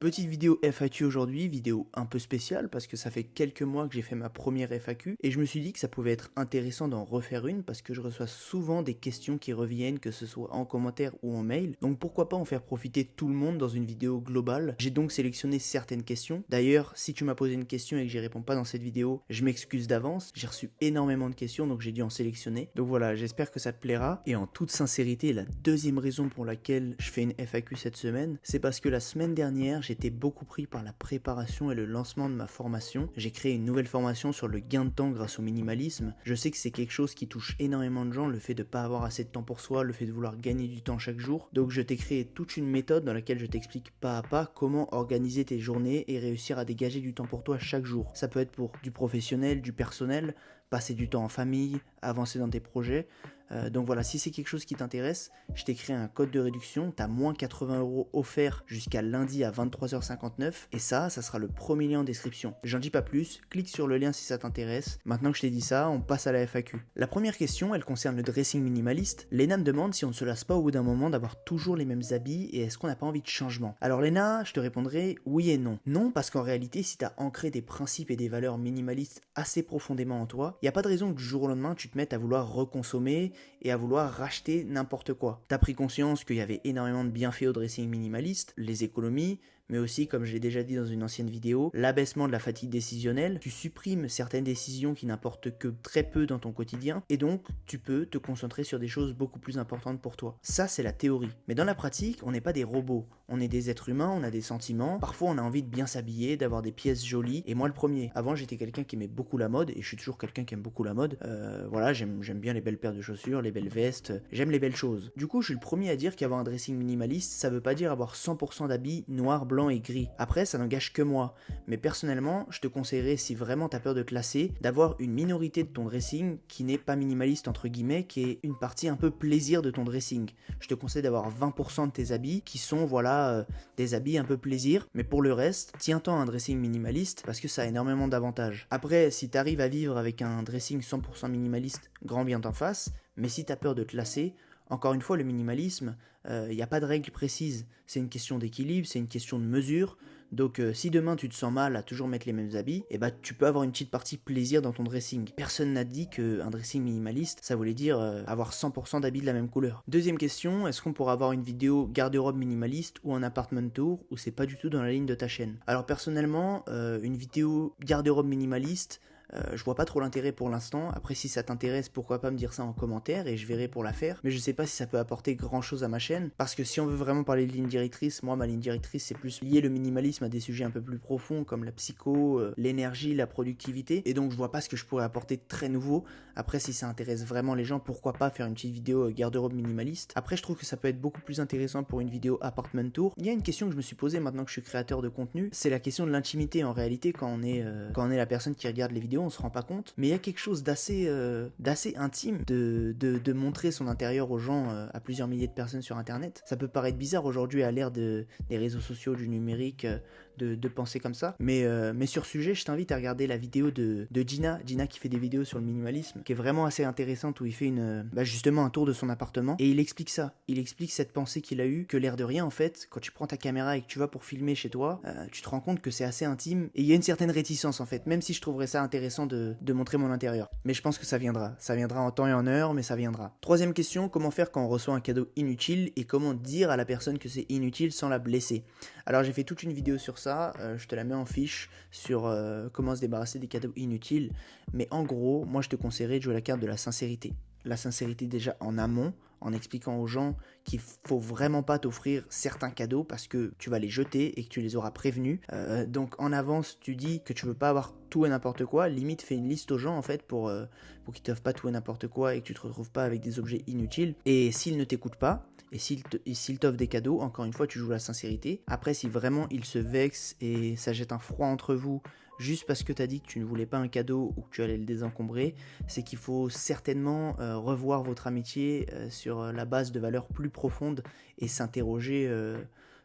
Petite vidéo FAQ aujourd'hui, vidéo un peu spéciale parce que ça fait quelques mois que j'ai fait ma première FAQ et je me suis dit que ça pouvait être intéressant d'en refaire une parce que je reçois souvent des questions qui reviennent, que ce soit en commentaire ou en mail. Donc pourquoi pas en faire profiter tout le monde dans une vidéo globale. J'ai donc sélectionné certaines questions. D'ailleurs, si tu m'as posé une question et que j'y réponds pas dans cette vidéo, je m'excuse d'avance. J'ai reçu énormément de questions donc j'ai dû en sélectionner. Donc voilà, j'espère que ça te plaira. Et en toute sincérité, la deuxième raison pour laquelle je fais une FAQ cette semaine, c'est parce que la semaine dernière, j'étais beaucoup pris par la préparation et le lancement de ma formation. J'ai créé une nouvelle formation sur le gain de temps grâce au minimalisme. Je sais que c'est quelque chose qui touche énormément de gens, le fait de pas avoir assez de temps pour soi, le fait de vouloir gagner du temps chaque jour. Donc je t'ai créé toute une méthode dans laquelle je t'explique pas à pas comment organiser tes journées et réussir à dégager du temps pour toi chaque jour. Ça peut être pour du professionnel, du personnel, passer du temps en famille, avancer dans tes projets. Donc voilà, si c'est quelque chose qui t'intéresse, je t'ai créé un code de réduction, t'as moins 80€ offert jusqu'à lundi à 23h59 et ça sera le premier lien en description. J'en dis pas plus, clique sur le lien si ça t'intéresse. Maintenant que je t'ai dit ça, on passe à la FAQ. La première question, elle concerne le dressing minimaliste. Léna me demande si on ne se lasse pas au bout d'un moment d'avoir toujours les mêmes habits et est-ce qu'on n'a pas envie de changement. Alors Léna, je te répondrai oui et non. Non, parce qu'en réalité, si t'as ancré des principes et des valeurs minimalistes assez profondément en toi, il n'y a pas de raison que du jour au lendemain tu te mettes à vouloir reconsommer et à vouloir racheter n'importe quoi. T'as pris conscience qu'il y avait énormément de bienfaits au dressing minimaliste, les économies, mais aussi, comme je l'ai déjà dit dans une ancienne vidéo, l'abaissement de la fatigue décisionnelle. Tu supprimes certaines décisions qui n'importent que très peu dans ton quotidien, et donc tu peux te concentrer sur des choses beaucoup plus importantes pour toi. Ça, c'est la théorie. Mais dans la pratique, on n'est pas des robots. On est des êtres humains, on a des sentiments. Parfois, on a envie de bien s'habiller, d'avoir des pièces jolies. Et moi, le premier. Avant, j'étais quelqu'un qui aimait beaucoup la mode, et je suis toujours quelqu'un qui aime beaucoup la mode. Voilà, j'aime bien les belles paires de chaussures, les belles vestes. J'aime les belles choses. Du coup, je suis le premier à dire qu'avoir un dressing minimaliste, ça veut pas dire avoir 100% d'habits noirs, blancs et gris. Après, ça n'engage que moi. Mais personnellement, je te conseillerais, si vraiment t'as peur de te lasser, d'avoir une minorité de ton dressing qui n'est pas minimaliste entre guillemets, qui est une partie un peu plaisir de ton dressing. Je te conseille d'avoir 20% de tes habits qui sont des habits un peu plaisir. Mais pour le reste, tiens-toi à un dressing minimaliste parce que ça a énormément d'avantages. Après, si t'arrives à vivre avec un dressing 100% minimaliste, grand bien t'en fasse. Mais si t'as peur de te lasser, encore une fois, le minimalisme, il n'y a pas de règle précise. C'est une question d'équilibre, c'est une question de mesure. Donc si demain tu te sens mal à toujours mettre les mêmes habits, eh ben, tu peux avoir une petite partie plaisir dans ton dressing. Personne n'a dit qu'un dressing minimaliste, ça voulait dire avoir 100% d'habits de la même couleur. Deuxième question, est-ce qu'on pourra avoir une vidéo garde-robe minimaliste ou un apartment tour ou c'est pas du tout dans la ligne de ta chaîne? Alors personnellement, une vidéo garde-robe minimaliste, je vois pas trop l'intérêt pour l'instant. Après, si ça t'intéresse, pourquoi pas me dire ça en commentaire et je verrai pour la faire. Mais je sais pas si ça peut apporter grand chose à ma chaîne. Parce que si on veut vraiment parler de ligne directrice, moi, ma ligne directrice, c'est plus lier le minimalisme à des sujets un peu plus profonds comme la psycho, l'énergie, la productivité. Et donc, je vois pas ce que je pourrais apporter de très nouveau. Après, si ça intéresse vraiment les gens, pourquoi pas faire une petite vidéo garde-robe minimaliste. Après, je trouve que ça peut être beaucoup plus intéressant pour une vidéo apartment tour. Il y a une question que je me suis posée maintenant que je suis créateur de contenu. C'est la question de l'intimité en réalité quand on est la personne qui regarde les vidéos. On se rend pas compte, mais il y a quelque chose d'assez intime de montrer son intérieur aux gens, à plusieurs milliers de personnes sur internet. Ça peut paraître bizarre aujourd'hui à l'ère des réseaux sociaux, du numérique, de penser comme ça, mais sur ce sujet, je t'invite à regarder la vidéo de Gina qui fait des vidéos sur le minimalisme, qui est vraiment assez intéressante, où il fait justement un tour de son appartement, et il explique ça, il explique cette pensée qu'il a eue, que l'air de rien en fait, quand tu prends ta caméra et que tu vas pour filmer chez toi, tu te rends compte que c'est assez intime, et il y a une certaine réticence en fait, même si je trouverais ça intéressant de montrer mon intérieur. Mais je pense que ça viendra en temps et en heure, mais ça viendra. Troisième question, comment faire quand on reçoit un cadeau inutile et comment dire à la personne que c'est inutile sans la blesser? Alors j'ai fait toute une vidéo sur ça, je te la mets en fiche sur comment se débarrasser des cadeaux inutiles, mais en gros, moi je te conseillerais de jouer la carte de la sincérité. La sincérité déjà en amont, en expliquant aux gens qu'il faut vraiment pas t'offrir certains cadeaux parce que tu vas les jeter et que tu les auras prévenus. Donc en avance, tu dis que tu veux pas avoir tout et n'importe quoi. Limite, fais une liste aux gens en fait pour qu'ils t'offrent pas tout et n'importe quoi et que tu te retrouves pas avec des objets inutiles. Et s'ils ne t'écoutent pas, et s'ils t'offrent des cadeaux, encore une fois, tu joues la sincérité. Après, si vraiment ils se vexent et ça jette un froid entre vous, juste parce que tu as dit que tu ne voulais pas un cadeau ou que tu allais le désencombrer, c'est qu'il faut certainement revoir votre amitié sur la base de valeurs plus profondes et s'interroger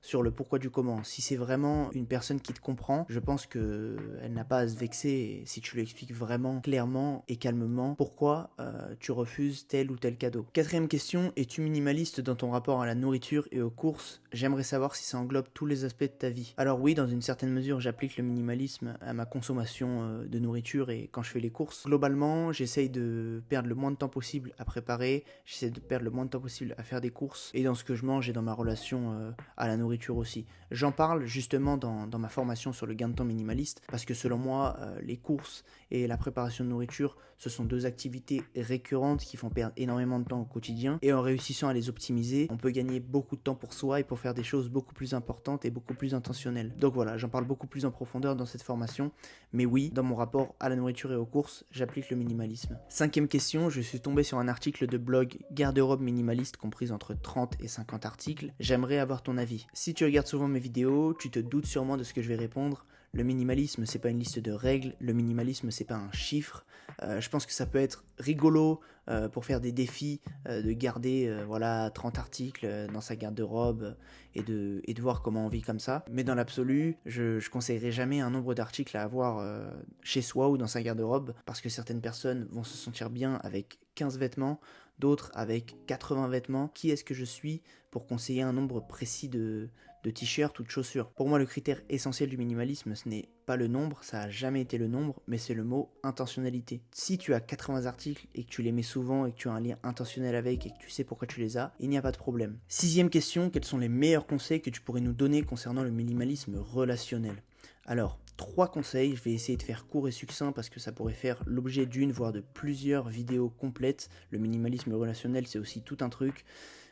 sur le pourquoi du comment. Si c'est vraiment une personne qui te comprend, je pense qu'elle n'a pas à se vexer si tu lui expliques vraiment clairement et calmement pourquoi tu refuses tel ou tel cadeau. Quatrième question, es-tu minimaliste dans ton rapport à la nourriture et aux courses? J'aimerais savoir si ça englobe tous les aspects de ta vie. Alors oui, dans une certaine mesure, j'applique le minimalisme à ma consommation de nourriture et quand je fais les courses. Globalement, j'essaye de perdre le moins de temps possible à préparer, j'essaie de perdre le moins de temps possible à faire des courses et dans ce que je mange et dans ma relation à la nourriture aussi. J'en parle justement dans ma formation sur le gain de temps minimaliste parce que selon moi, les courses et la préparation de nourriture, ce sont deux activités récurrentes qui font perdre énormément de temps au quotidien et en réussissant à les optimiser, on peut gagner beaucoup de temps pour soi et pour faire des choses beaucoup plus importantes et beaucoup plus intentionnelles. Donc voilà, j'en parle beaucoup plus en profondeur dans cette formation, mais oui, dans mon rapport à la nourriture et aux courses, j'applique le minimalisme. Cinquième question, je suis tombé sur un article de blog Garde-robe minimaliste comprise entre 30 et 50 articles. J'aimerais avoir ton avis. Si tu regardes souvent mes vidéos, tu te doutes sûrement de ce que je vais répondre. Le minimalisme, c'est pas une liste de règles, le minimalisme, c'est pas un chiffre. Je pense que ça peut être rigolo pour faire des défis, de garder 30 articles dans sa garde-robe et de voir comment on vit comme ça. Mais dans l'absolu, je conseillerais jamais un nombre d'articles à avoir chez soi ou dans sa garde-robe parce que certaines personnes vont se sentir bien avec 15 vêtements, d'autres avec 80 vêtements. Qui est-ce que je suis pour conseiller un nombre précis de t-shirts ou de chaussures? Pour moi, le critère essentiel du minimalisme, ce n'est pas le nombre, ça a jamais été le nombre, mais c'est le mot intentionnalité. Si tu as 80 articles et que tu les mets souvent et que tu as un lien intentionnel avec et que tu sais pourquoi tu les as, il n'y a pas de problème. Sixième question, quels sont les meilleurs conseils que tu pourrais nous donner concernant le minimalisme relationnel? Alors, 3 conseils, je vais essayer de faire court et succinct parce que ça pourrait faire l'objet d'une voire de plusieurs vidéos complètes. Le minimalisme relationnel, c'est aussi tout un truc.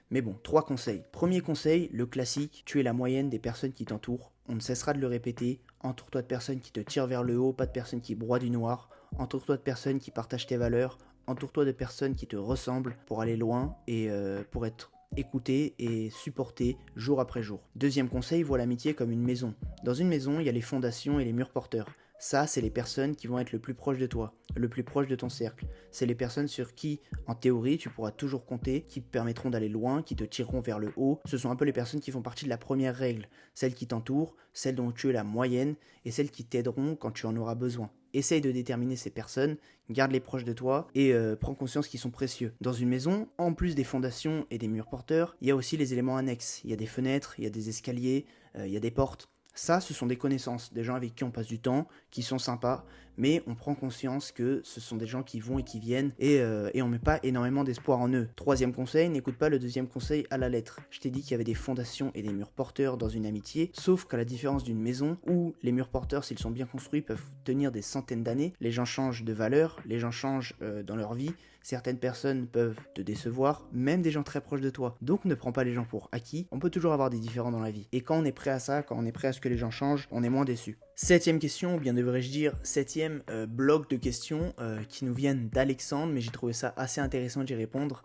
Mais bon, 3 conseils. Premier conseil, le classique, tu es la moyenne des personnes qui t'entourent. On ne cessera de le répéter. Entoure-toi de personnes qui te tirent vers le haut, pas de personnes qui broient du noir. Entoure-toi de personnes qui partagent tes valeurs. Entoure-toi de personnes qui te ressemblent pour aller loin et pour être écouté et supporté jour après jour. Deuxième conseil, vois l'amitié comme une maison. Dans une maison, il y a les fondations et les murs porteurs. Ça, c'est les personnes qui vont être le plus proches de toi, le plus proche de ton cercle. C'est les personnes sur qui, en théorie, tu pourras toujours compter, qui te permettront d'aller loin, qui te tireront vers le haut. Ce sont un peu les personnes qui font partie de la première règle, celles qui t'entourent, celles dont tu es la moyenne et celles qui t'aideront quand tu en auras besoin. Essaye de déterminer ces personnes, garde-les proches de toi et prends conscience qu'ils sont précieux. Dans une maison, en plus des fondations et des murs porteurs, il y a aussi les éléments annexes. Il y a des fenêtres, il y a des escaliers, il y a des portes. Ça, ce sont des connaissances, des gens avec qui on passe du temps, qui sont sympas, mais on prend conscience que ce sont des gens qui vont et qui viennent et on met pas énormément d'espoir en eux. Troisième conseil, n'écoute pas le deuxième conseil à la lettre. Je t'ai dit qu'il y avait des fondations et des murs porteurs dans une amitié, sauf qu'à la différence d'une maison où les murs porteurs, s'ils sont bien construits, peuvent tenir des centaines d'années, les gens changent de valeur, les gens changent dans leur vie, certaines personnes peuvent te décevoir, même des gens très proches de toi. Donc ne prends pas les gens pour acquis, on peut toujours avoir des différends dans la vie. Et quand on est prêt à ça, quand on est prêt à ce que les gens changent, on est moins déçu. Septième question, ou bien devrais-je dire septième bloc de questions qui nous viennent d'Alexandre, mais j'ai trouvé ça assez intéressant d'y répondre.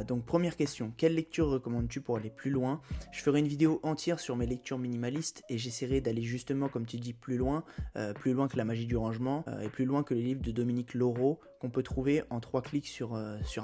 Donc première question, quelle lecture recommandes-tu pour aller plus loin? Je ferai une vidéo entière sur mes lectures minimalistes et j'essaierai d'aller justement, comme tu dis, plus loin que la magie du rangement et plus loin que les livres de Dominique Laureau qu'on peut trouver en 3 clics sur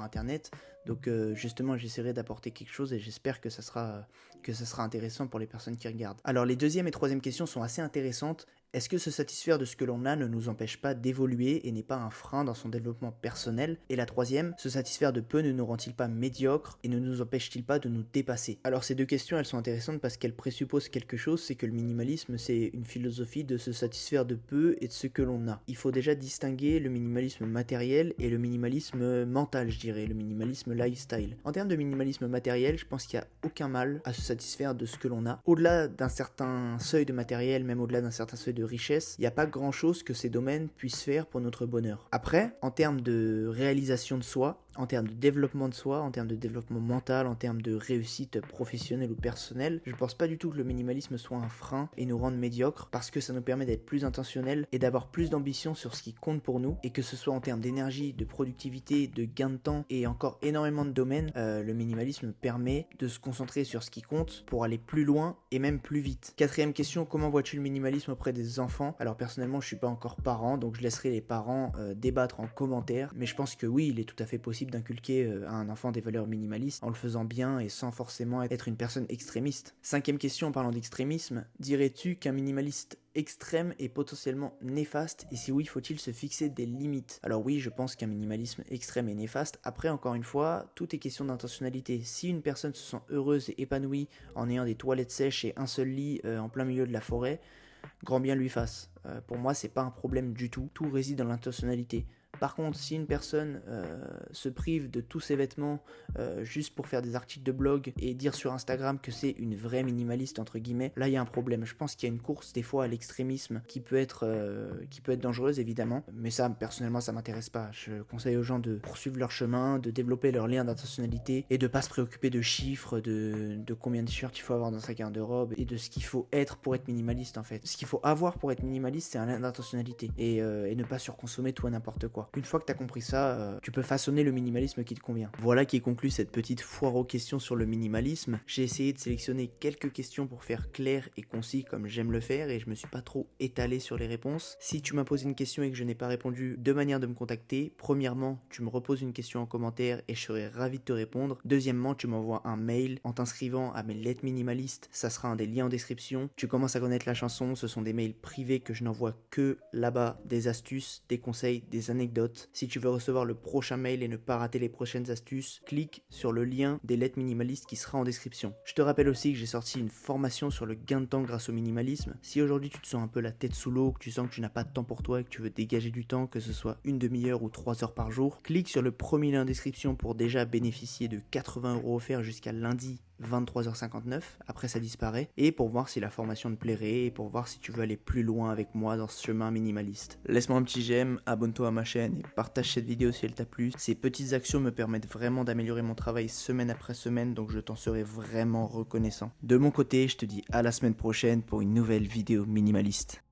internet. Donc justement j'essaierai d'apporter quelque chose et j'espère que ça sera intéressant pour les personnes qui regardent. Alors les deuxième et troisième questions sont assez intéressantes. Est-ce que se satisfaire de ce que l'on a ne nous empêche pas d'évoluer et n'est pas un frein dans son développement personnel? Et la troisième, se satisfaire de peu ne nous rend-il pas médiocres et ne nous empêche-t-il pas de nous dépasser? Alors ces deux questions, elles sont intéressantes parce qu'elles présupposent quelque chose, c'est que le minimalisme, c'est une philosophie de se satisfaire de peu et de ce que l'on a. Il faut déjà distinguer le minimalisme matériel et le minimalisme mental, je dirais, le minimalisme lifestyle. En termes de minimalisme matériel, je pense qu'il n'y a aucun mal à se satisfaire de ce que l'on a. Au-delà d'un certain seuil de matériel, même au-delà d'un certain seuil de richesse, il n'y a pas grand chose que ces domaines puissent faire pour notre bonheur. Après, en termes de réalisation de soi, en termes de développement de soi, en termes de développement mental, en termes de réussite professionnelle ou personnelle, je pense pas du tout que le minimalisme soit un frein et nous rende médiocres parce que ça nous permet d'être plus intentionnels et d'avoir plus d'ambition sur ce qui compte pour nous et que ce soit en termes d'énergie, de productivité, de gain de temps et encore énormément de domaines, le minimalisme permet de se concentrer sur ce qui compte pour aller plus loin et même plus vite. Quatrième question, comment vois-tu le minimalisme auprès des enfants? Alors personnellement je suis pas encore parent donc je laisserai les parents débattre en commentaire mais je pense que oui il est tout à fait possible possible d'inculquer à un enfant des valeurs minimalistes en le faisant bien et sans forcément être une personne extrémiste. Cinquième question en parlant d'extrémisme, dirais-tu qu'un minimaliste extrême est potentiellement néfaste et si oui, faut-il se fixer des limites? Alors oui, je pense qu'un minimalisme extrême est néfaste. Après, encore une fois, tout est question d'intentionnalité. Si une personne se sent heureuse et épanouie en ayant des toilettes sèches et un seul lit en plein milieu de la forêt, grand bien lui fasse. Pour moi, c'est pas un problème du tout. Tout réside dans l'intentionnalité. Par contre, si une personne se prive de tous ses vêtements juste pour faire des articles de blog et dire sur Instagram que c'est une vraie minimaliste entre guillemets, là il y a un problème. Je pense qu'il y a une course des fois à l'extrémisme qui peut être dangereuse évidemment, mais ça personnellement ça m'intéresse pas. Je conseille aux gens de poursuivre leur chemin, de développer leur lien d'intentionnalité et de pas se préoccuper de chiffres, de combien de t-shirts il faut avoir dans sa garde-robe et de ce qu'il faut être pour être minimaliste en fait. Ce qu'il faut avoir pour être minimaliste, c'est un lien d'intentionnalité et ne pas surconsommer tout et n'importe quoi. Une fois que tu as compris ça, tu peux façonner le minimalisme qui te convient. Voilà qui conclut cette petite foire aux questions sur le minimalisme. J'ai essayé de sélectionner quelques questions pour faire clair et concis comme j'aime le faire et je me suis pas trop étalé sur les réponses. Si tu m'as posé une question et que je n'ai pas répondu, deux manières de me contacter. Premièrement, tu me reposes une question en commentaire et je serai ravi de te répondre. Deuxièmement, tu m'envoies un mail en t'inscrivant à mes lettres minimalistes. Ça sera un des liens en description. Tu commences à connaître la chanson, ce sont des mails privés que je n'envoie que là-bas, des astuces, des conseils, des anecdotes. Si tu veux recevoir le prochain mail et ne pas rater les prochaines astuces, clique sur le lien des lettres minimalistes qui sera en description. Je te rappelle aussi que j'ai sorti une formation sur le gain de temps grâce au minimalisme. Si aujourd'hui tu te sens un peu la tête sous l'eau, que tu sens que tu n'as pas de temps pour toi et que tu veux dégager du temps, que ce soit une demi-heure ou 3 heures par jour, clique sur le premier lien en description pour déjà bénéficier de 80 € offerts jusqu'à lundi 23h59, après ça disparaît, et pour voir si la formation te plairait, et pour voir si tu veux aller plus loin avec moi dans ce chemin minimaliste. Laisse-moi un petit j'aime, abonne-toi à ma chaîne, et partage cette vidéo si elle t'a plu. Ces petites actions me permettent vraiment d'améliorer mon travail semaine après semaine, donc je t'en serai vraiment reconnaissant. De mon côté, je te dis à la semaine prochaine pour une nouvelle vidéo minimaliste.